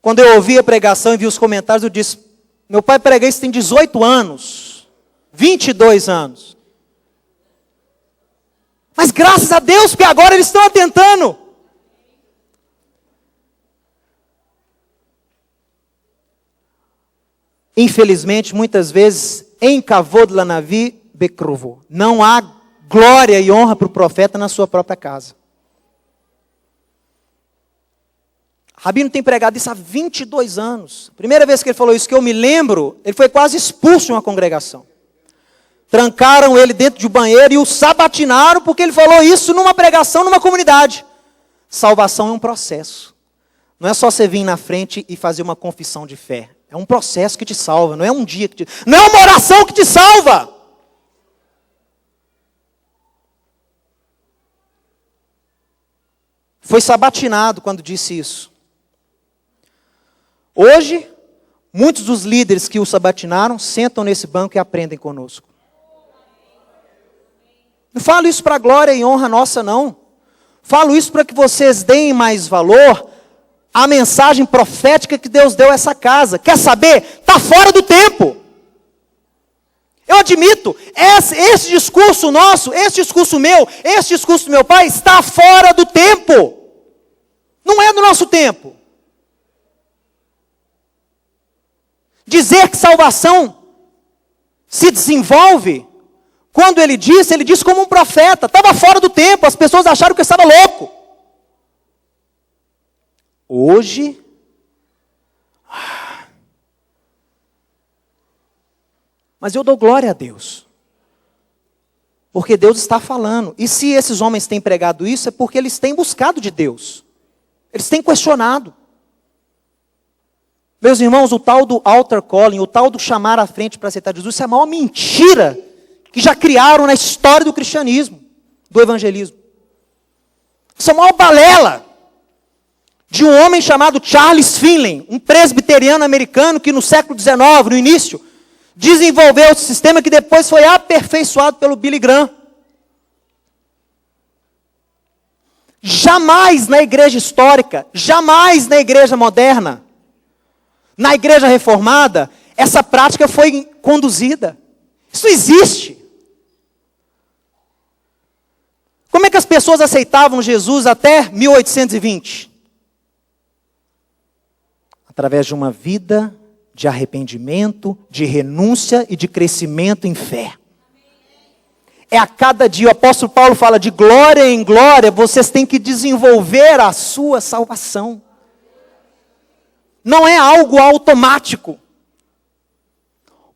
Quando eu ouvi a pregação e vi os comentários, eu disse, meu pai prega isso tem 18 anos, 22 anos. Mas graças a Deus, porque agora eles estão atentando. Infelizmente, muitas vezes, em kavod lanavi bekruvo, não há glória e honra para o profeta na sua própria casa. Rabino tem pregado isso há 22 anos. A primeira vez que ele falou isso, que eu me lembro, ele foi quase expulso de uma congregação. Trancaram ele dentro de um banheiro e o sabatinaram porque ele falou isso numa pregação, numa comunidade. Salvação é um processo. Não é só você vir na frente e fazer uma confissão de fé. É um processo que te salva, não é um dia que te... Não é uma oração que te salva! Foi sabatinado quando disse isso. Hoje, muitos dos líderes que o sabatinaram sentam nesse banco e aprendem conosco. Não falo isso para glória e honra nossa, não. Falo isso para que vocês deem mais valor à mensagem profética que Deus deu a essa casa. Quer saber? Está fora do tempo. Eu admito, esse discurso nosso, esse discurso meu, esse discurso do meu pai está fora do tempo. Não é do nosso tempo. Dizer que salvação se desenvolve, quando ele disse como um profeta, estava fora do tempo, as pessoas acharam que eu estava louco. Hoje, mas eu dou glória a Deus, porque Deus está falando, e se esses homens têm pregado isso, é porque eles têm buscado de Deus, eles têm questionado. Meus irmãos, o tal do altar calling, o tal do chamar à frente para aceitar Jesus, isso é a maior mentira que já criaram na história do cristianismo, do evangelismo. Isso é a maior balela de um homem chamado Charles Finney, um presbiteriano americano que no século XIX, no início, desenvolveu esse sistema que depois foi aperfeiçoado pelo Billy Graham. Jamais na igreja histórica, jamais na igreja moderna, na igreja reformada, essa prática foi conduzida. Isso existe. Como é que as pessoas aceitavam Jesus até 1820? Através de uma vida de arrependimento, de renúncia e de crescimento em fé. É a cada dia, o apóstolo Paulo fala de glória em glória, vocês têm que desenvolver a sua salvação. Não é algo automático.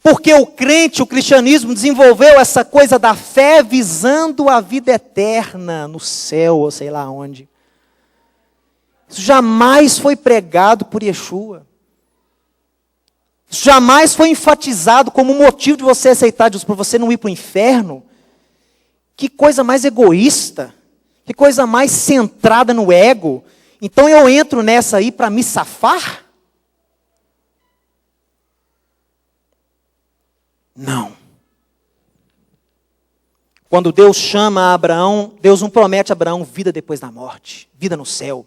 Porque o crente, o cristianismo desenvolveu essa coisa da fé visando a vida eterna no céu, ou sei lá onde. Isso jamais foi pregado por Yeshua. Isso jamais foi enfatizado como motivo de você aceitar Jesus, para você não ir para o inferno. Que coisa mais egoísta. Que coisa mais centrada no ego. Então eu entro nessa aí para me safar? Não. Quando Deus chama Abraão, Deus não promete a Abraão vida depois da morte, vida no céu.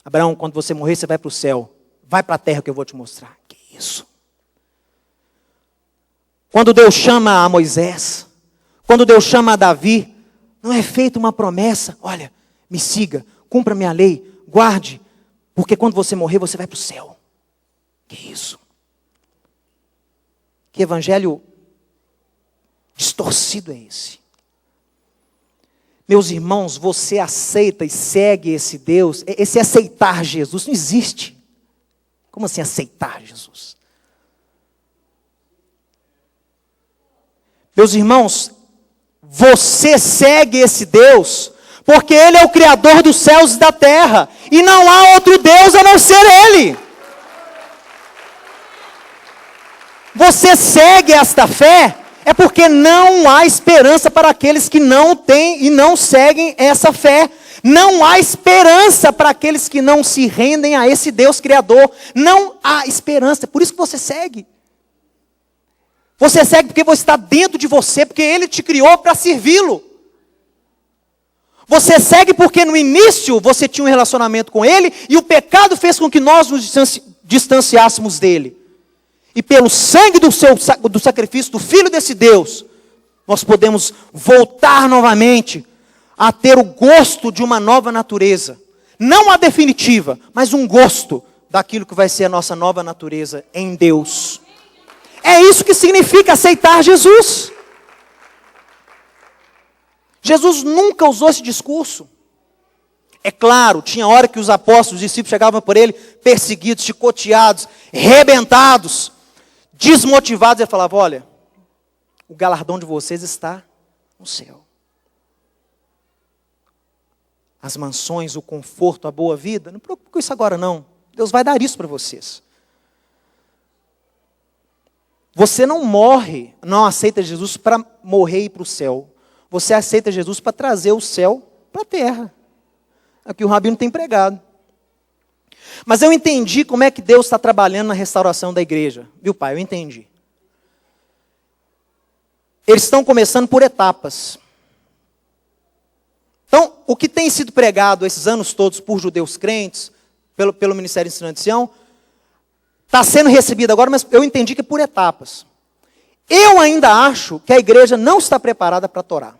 Abraão, quando você morrer, você vai para o céu. Vai para a terra que eu vou te mostrar. Que isso? Quando Deus chama a Moisés, quando Deus chama a Davi, não é feita uma promessa. Olha, me siga, cumpra minha lei, guarde, porque quando você morrer, você vai para o céu. Que isso? Que evangelho distorcido é esse? Meus irmãos, você aceita e segue esse Deus, esse aceitar Jesus não existe. Como assim aceitar Jesus? Meus irmãos, você segue esse Deus, porque Ele é o Criador dos céus e da terra, e não há outro Deus a não ser Ele. Você segue esta fé, é porque não há esperança para aqueles que não têm e não seguem essa fé. Não há esperança para aqueles que não se rendem a esse Deus Criador. Não há esperança, por isso que você segue. Você segue porque você está dentro de você, porque Ele te criou para servi-lo. Você segue porque no início você tinha um relacionamento com Ele e o pecado fez com que nós nos distanciássemos dEle. E pelo sangue do sacrifício do Filho desse Deus, nós podemos voltar novamente a ter o gosto de uma nova natureza. Não a definitiva, mas um gosto daquilo que vai ser a nossa nova natureza em Deus. É isso que significa aceitar Jesus. Jesus nunca usou esse discurso. É claro, tinha hora que os apóstolos, os discípulos chegavam por ele perseguidos, chicoteados, rebentados, desmotivados. Ele falava, olha, o galardão de vocês está no céu. As mansões, o conforto, a boa vida, não preocupe com isso agora não. Deus vai dar isso para vocês. Você não morre, não aceita Jesus para morrer e ir para o céu. Você aceita Jesus para trazer o céu para a terra. É o que o Rabino tem pregado. Mas eu entendi como é que Deus está trabalhando na restauração da igreja. Viu, pai? Eu entendi. Eles estão começando por etapas. Então, o que tem sido pregado esses anos todos por judeus crentes, pelo Ministério Ensinante de Sião, está sendo recebido agora, mas eu entendi que é por etapas. Eu ainda acho que a igreja não está preparada para a Torá.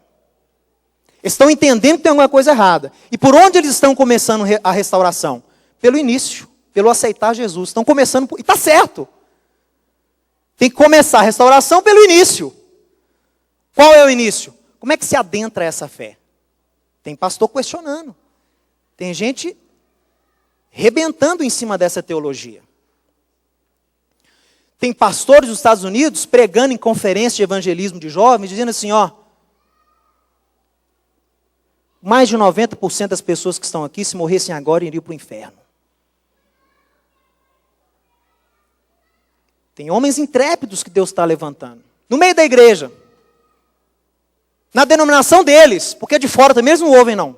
Eles estão entendendo que tem alguma coisa errada. E por onde eles estão começando a restauração? Pelo início, pelo aceitar Jesus. Estão começando, e está certo. Tem que começar a restauração pelo início. Qual é o início? Como é que se adentra essa fé? Tem pastor questionando. Tem gente rebentando em cima dessa teologia. Tem pastores dos Estados Unidos pregando em conferências de evangelismo de jovens, dizendo assim, ó, mais de 90% das pessoas que estão aqui, se morressem agora, iriam para o inferno. Tem homens intrépidos que Deus está levantando. No meio da igreja. Na denominação deles, porque de fora também eles não ouvem não.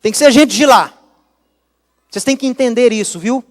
Tem que ser gente de lá. Vocês têm que entender isso, viu?